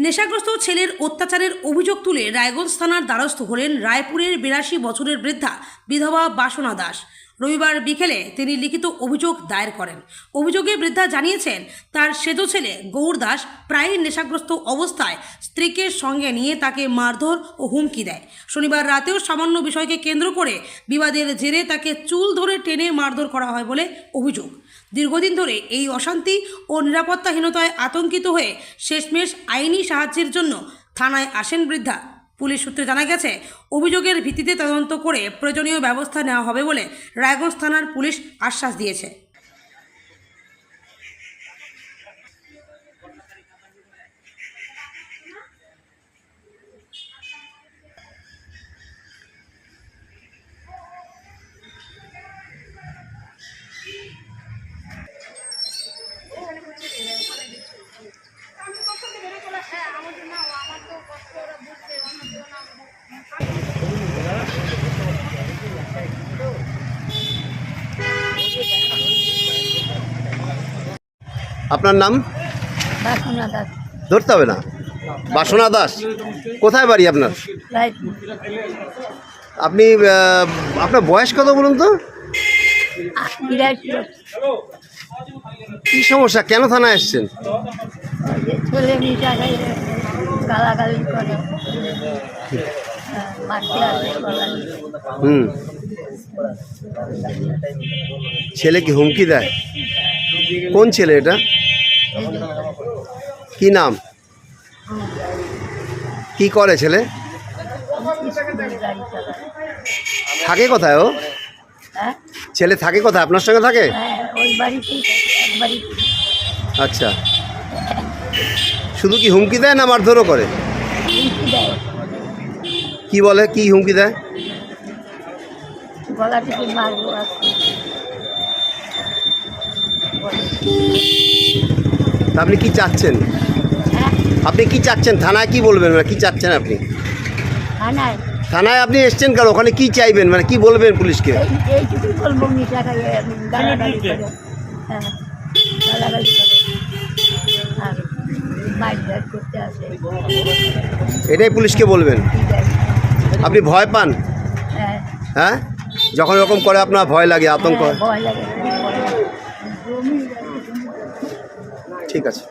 নেশাগ্রস্ত ছেলের অত্যাচারের অভিযোগ তুলে রায়গঞ্জ থানার দ্বারস্থ হলেন রায়পুরের 82 বছরের বৃদ্ধা বিধবা বাসনা দাস। রবিবার বিকেলে তিনি লিখিত অভিযোগ দায়ের করেন। অভিযোগে বৃদ্ধা জানিয়েছেন তার সেজ ছেলে গৌর দাস প্রায়ই নেশাগ্রস্ত অবস্থায় স্ত্রীকে সঙ্গে নিয়ে তাকে মারধর ও হুমকি দেয়। শনিবার রাতেও সামান্য বিষয়কে কেন্দ্র করে বিবাদের জেরে তাকে চুল ধরে টেনে মারধর করা হয় বলে অভিযোগ। দীর্ঘদিন ধরে এই অশান্তি ও নিরাপত্তাহীনতায় আতঙ্কিত হয়ে শেষমেশ আইনি সাহায্যের জন্য থানায় আসেন বৃদ্ধা। পুলিশ সূত্রে জানা গেছে, অভিযোগের ভিত্তিতে তদন্ত করে প্রয়োজনীয় ব্যবস্থা নেওয়া হবে বলে রায়গঞ্জ থানার পুলিশ আশ্বাস দিয়েছে। আপনার নাম? বাসনা দাস। ধরতে হবে না। বাসনা দাস, কোথায় বাড়ি আপনার? রায়পুর। আপনি আপনার বয়স কত বলুন তো? 82। কী সমস্যা, কেন থানায় এসছেন? ছেলে মিশা খাইয়ে গালাগালি করে, মারতে আসে গালাগালি। ছেলে কি হুমকি দেয়? কোন ছেলে এটা? কি নাম? কি করে ছেলে? থাকে কোথায় ও? হ্যাঁ, ছেলে থাকে কোথায়? আপনার সঙ্গে থাকে? ওই বাড়িতেই থাকে, এক বাড়িতে। আচ্ছা, শুধু কি হুমকি দেয় না মারধরও করে? হুমকি দেয়, কি বলে, কি হুমকি দেয়? গলা থেকে মারবো আজকে বলে। তা আপনি কি চাচ্ছেন? হ্যাঁ, আপনি কি চাচ্ছেন? থানায় কি বলবেন, মানে কি চাচ্ছেন আপনি? থানায় থানায় আপনি এসছেন কেন? ওখানে কি চাইবেন, মানে কি বলবেন পুলিশকে? এইটুকুই বলবো, মিশা খাইয়ে গালাগালি করে। হ্যাঁ, গালাগালি করে আর মারধর করতে আসে। এটাই পুলিশকে বলবেন? ঠিক আছে। আপনি ভয় পান? হ্যাঁ, হ্যাঁ, যখন এরকম করে আপনার ভয় লাগে, আতঙ্ক? হ্যাঁ, ভয় লাগে, খুব ভয় লাগে। ঠিক আছে।